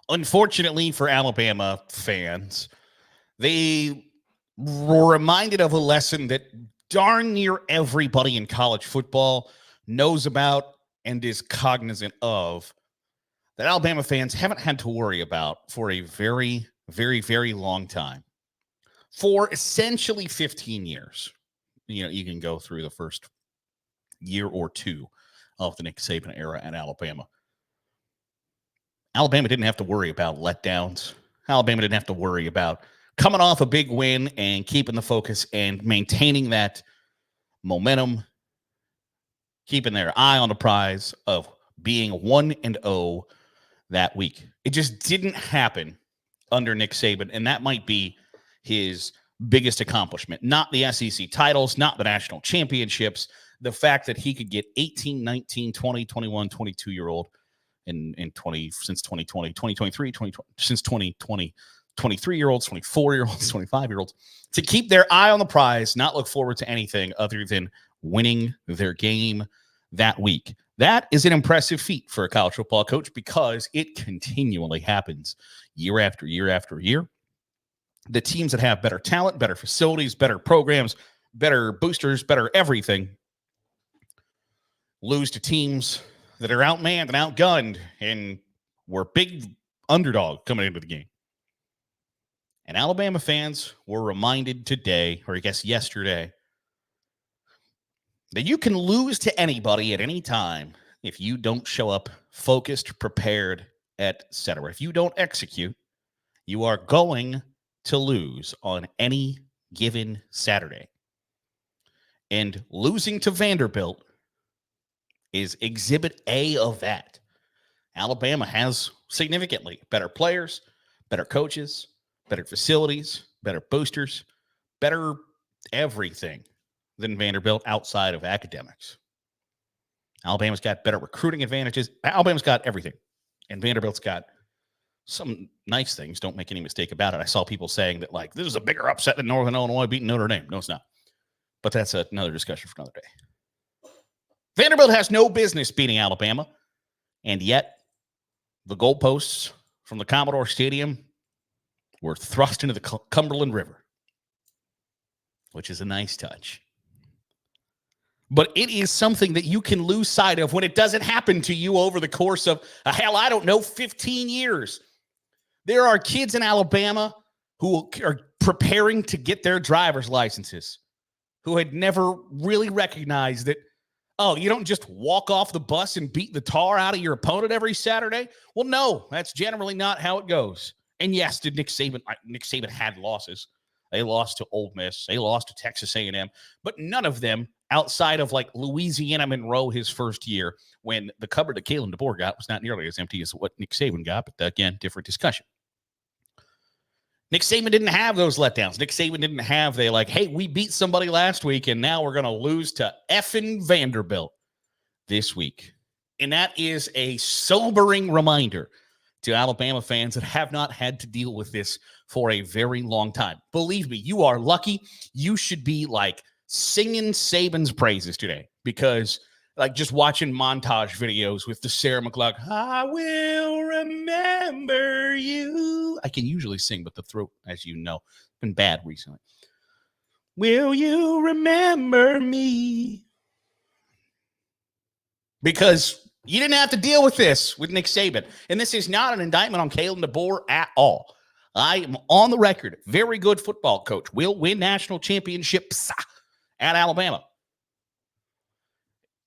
Unfortunately for Alabama fans, they were reminded of a lesson that darn near everybody in college football knows about and is cognizant of, that Alabama fans haven't had to worry about for a very, very, very long time. For essentially 15 years. You can go through the first year or two of the Nick Saban era at Alabama. Alabama didn't have to worry about letdowns. Alabama didn't have to worry about coming off a big win and keeping the focus and maintaining that momentum, keeping their eye on the prize of being 1-0 that week. It just didn't happen under Nick Saban, and that might be his biggest accomplishment. Not the SEC titles, not the national championships, the fact that he could get 18, 19, 20, 21, 22-year-old in 2023, since 2020, 23-year-olds, 24-year-olds, 25-year-olds, to keep their eye on the prize, not look forward to anything other than winning their game that week. That is an impressive feat for a college football coach because it continually happens year after year after year. The teams that have better talent, better facilities, better programs, better boosters, better everything, lose to teams that are outmanned and outgunned and were big underdog coming into the game. And Alabama fans were reminded today, or I guess yesterday, that you can lose to anybody at any time if you don't show up focused, prepared, etc. If you don't execute, you are going to lose on any given Saturday. And losing to Vanderbilt is exhibit A of that. Alabama has significantly better players, better coaches, better facilities, better boosters, better everything than Vanderbilt outside of academics. Alabama's got better recruiting advantages. Alabama's got everything. And Vanderbilt's got some nice things. Don't make any mistake about it. I saw people saying that, like, this is a bigger upset than Northern Illinois beating Notre Dame. No, it's not. But that's another discussion for another day. Vanderbilt has no business beating Alabama, and yet the goalposts from the Commodore Stadium were thrust into the Cumberland River, which is a nice touch. But it is something that you can lose sight of when it doesn't happen to you over the course of, 15 years. There are kids in Alabama who are preparing to get their driver's licenses who had never really recognized that, you don't just walk off the bus and beat the tar out of your opponent every Saturday? Well, no, that's generally not how it goes. And yes, Nick Saban had losses. They lost to Ole Miss. They lost to Texas A&M. But none of them, outside of like Louisiana Monroe his first year, when the cupboard that Kalen DeBoer got was not nearly as empty as what Nick Saban got. But again, different discussion. Nick Saban didn't have those letdowns. Nick Saban didn't have hey, we beat somebody last week and now we're going to lose to effing Vanderbilt this week. And that is a sobering reminder to Alabama fans that have not had to deal with this for a very long time. Believe me, you are lucky. You should be singing Saban's praises today because just watching montage videos with the Sarah McLachlan, I will remember you. I can usually sing, but the throat, as you know, been bad recently. Will you remember me? Because you didn't have to deal with this with Nick Saban. And this is not an indictment on Kalen DeBoer at all. I am on the record. Very good football coach. Will win national championships at Alabama.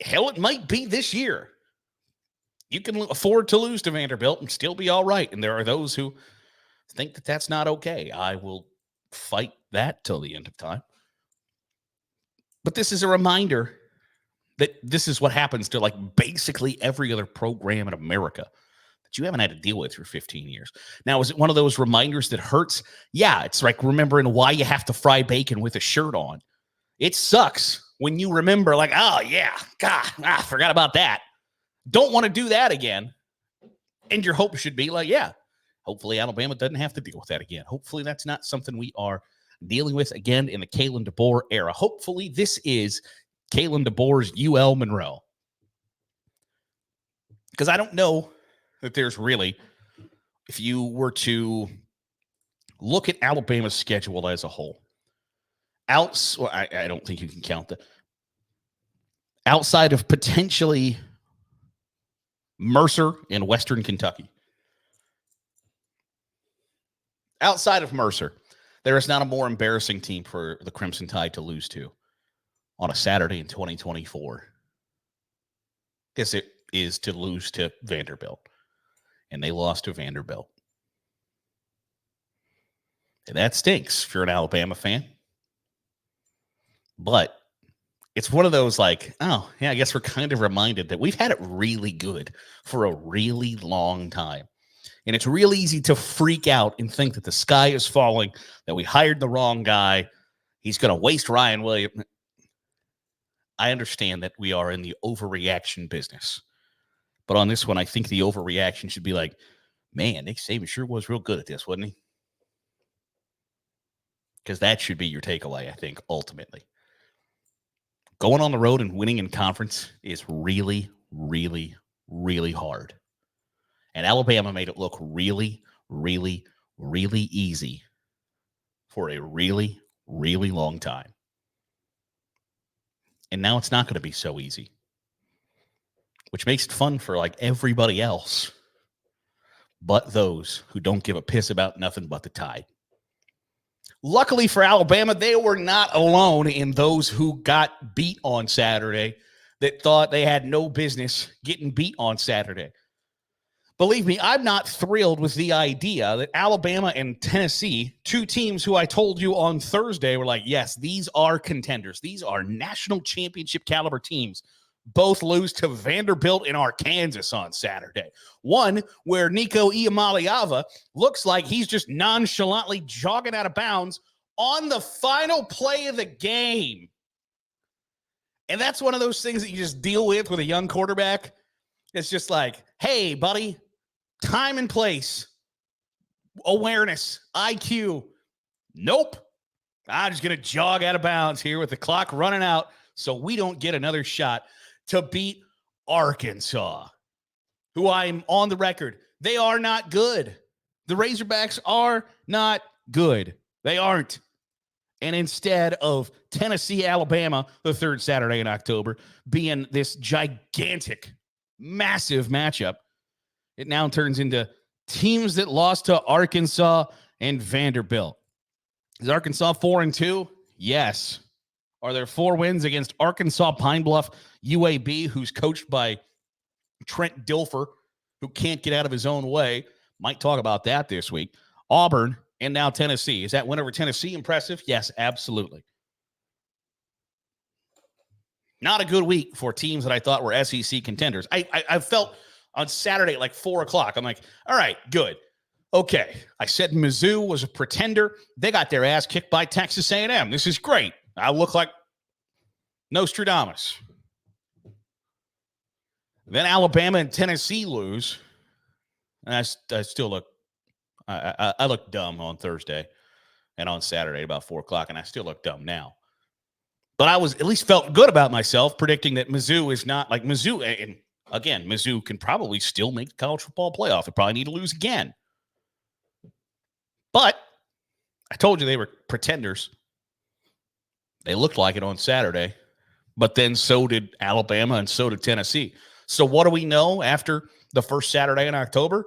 Hell, it might be this year. You can afford to lose to Vanderbilt and still be all right. And there are those who think that that's not okay. I will fight that till the end of time. But this is a reminder that this is what happens to basically every other program in America that you haven't had to deal with for 15 years. Now, is it one of those reminders that hurts? Yeah, it's like remembering why you have to fry bacon with a shirt on. It sucks when you remember oh, yeah, God, I forgot about that. Don't want to do that again. And your hope should be hopefully Alabama doesn't have to deal with that again. Hopefully that's not something we are dealing with again in the Kalen DeBoer era. Hopefully this is Kalen DeBoer's UL Monroe. Because I don't know that there's really if you were to look at Alabama's schedule as a whole, I don't think you can count that. Outside of potentially Mercer in Western Kentucky, outside of Mercer, there is not a more embarrassing team for the Crimson Tide to lose to on a Saturday in 2024. Guess it is to lose to Vanderbilt. And they lost to Vanderbilt. And that stinks if you're an Alabama fan. But it's one of those like, oh, yeah, I guess we're kind of reminded that we've had it really good for a really long time. And it's real easy to freak out and think that the sky is falling, that we hired the wrong guy. He's going to waste Ryan Williams. I understand that we are in the overreaction business. But on this one, I think the overreaction should be like, man, Nick Saban sure was real good at this, wasn't he? Because that should be your takeaway, I think, ultimately. Going on the road and winning in conference is really, really, really hard. And Alabama made it look really, really, really easy for a really, really long time. And now it's not going to be so easy, which makes it fun for like everybody else but those who don't give a piss about nothing but the Tide. Luckily for Alabama, they were not alone in those who got beat on Saturday that thought they had no business getting beat on Saturday. Believe me, I'm not thrilled with the idea that Alabama and Tennessee, two teams who I told you on Thursday were like, yes, these are contenders. These are national championship caliber teams. Both lose to Vanderbilt and Arkansas on Saturday. One where Nico Iamaleava looks like he's just nonchalantly jogging out of bounds on the final play of the game. And that's one of those things that you just deal with a young quarterback. It's just like, hey, buddy, time and place, awareness, IQ. Nope. I'm just going to jog out of bounds here with the clock running out so we don't get another shot to beat Arkansas, who I'm on the record. They are not good. The Razorbacks are not good. They aren't. And instead of Tennessee, Alabama, the third Saturday in October, being this gigantic, massive matchup, it now turns into teams that lost to Arkansas and Vanderbilt. Is Arkansas 4-2? Yes. Are there 4 wins against Arkansas, Pine Bluff, UAB, who's coached by Trent Dilfer, who can't get out of his own way? Might talk about that this week. Auburn, and now Tennessee. Is that win over Tennessee impressive? Yes, absolutely. Not a good week for teams that I thought were SEC contenders. I felt on Saturday at like 4 o'clock. I'm like, all right, good. Okay. I said Mizzou was a pretender. They got their ass kicked by Texas A&M. This is great. I look like Nostradamus. Then Alabama and Tennessee lose. And I still look, I look dumb on Thursday and on Saturday about 4 o'clock, and I still look dumb now. But I was at least felt good about myself predicting that Mizzou is not like Mizzou. And again, Mizzou can probably still make the college football playoff. They probably need to lose again. But I told you they were pretenders. They looked like it on Saturday, but then so did Alabama and so did Tennessee. So what do we know after the first Saturday in October?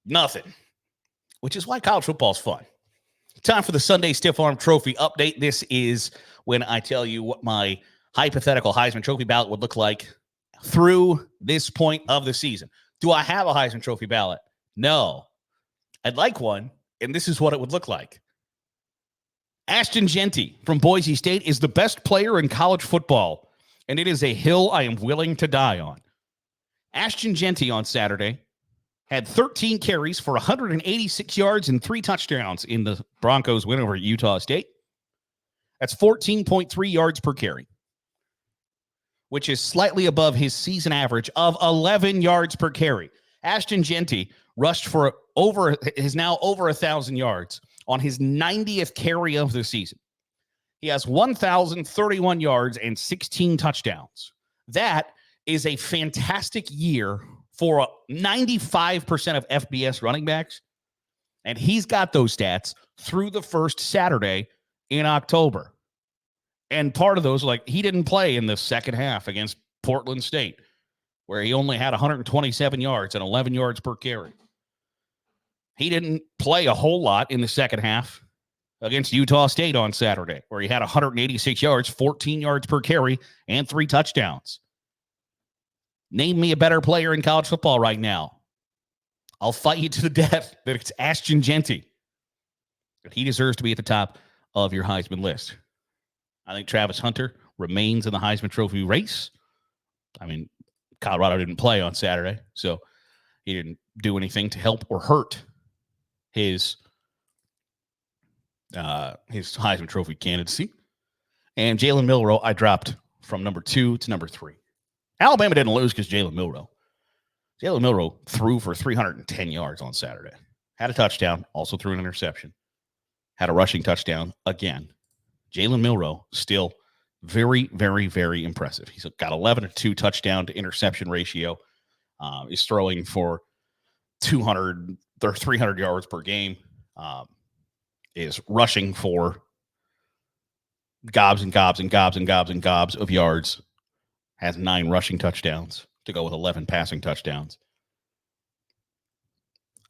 Nothing, which is why college football is fun. Time for the Sunday Stiff Arm Trophy update. This is when I tell you what my hypothetical Heisman Trophy ballot would look like through this point of the season. Do I have a Heisman Trophy ballot? No. I'd like one, and this is what it would look like. Ashton Jeanty from Boise State is the best player in college football, and it is a hill I am willing to die on. Ashton Jeanty on Saturday had 13 carries for 186 yards and 3 touchdowns in the Broncos win over Utah State. That's 14.3 yards per carry, which is slightly above his season average of 11 yards per carry. Ashton Jeanty rushed for now over 1,000 yards on his 90th carry of the season. He has 1,031 yards and 16 touchdowns. That is a fantastic year for 95% of FBS running backs. And he's got those stats through the first Saturday in October. And part of those, like, he didn't play in the second half against Portland State, where he only had 127 yards and 11 yards per carry. He didn't play a whole lot in the second half against Utah State on Saturday, where he had 186 yards, 14 yards per carry, and 3 touchdowns. Name me a better player in college football right now. I'll fight you to the death that it's Ashton Jeanty. But he deserves to be at the top of your Heisman list. I think Travis Hunter remains in the Heisman Trophy race. I mean, Colorado didn't play on Saturday, so he didn't do anything to help or hurt his Heisman Trophy candidacy. And Jalen Milroe, I dropped from number 2 to number 3. Alabama didn't lose because Jalen Milroe threw for 310 yards on Saturday. Had a touchdown, also threw an interception. Had a rushing touchdown again. Jalen Milroe still very, very, very impressive. He's got 11-2 touchdown to interception ratio. He's throwing for 200 or 300 yards per game. Is rushing for gobs and gobs and gobs and gobs and gobs of yards. Has 9 rushing touchdowns to go with 11 passing touchdowns.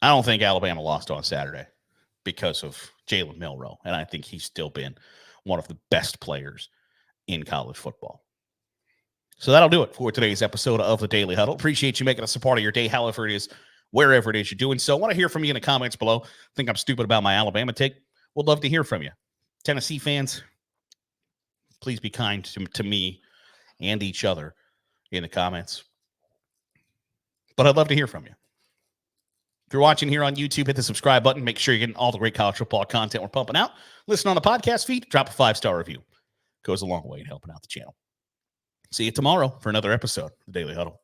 I don't think Alabama lost on Saturday because of Jalen Milroe, and I think he's still been one of the best players in college football. So that'll do it for today's episode of the Daily Huddle. Appreciate you making us a part of your day, however it is, wherever it is you're doing so. I want to hear from you in the comments below. Think I'm stupid about my Alabama take? Would love to hear from you. Tennessee fans, please be kind to me and each other in the comments. But I'd love to hear from you. If you're watching here on YouTube, hit the subscribe button. Make sure you're getting all the great college football content we're pumping out. Listen on the podcast feed. Drop a 5-star review. Goes a long way in helping out the channel. See you tomorrow for another episode of the Daily Huddle.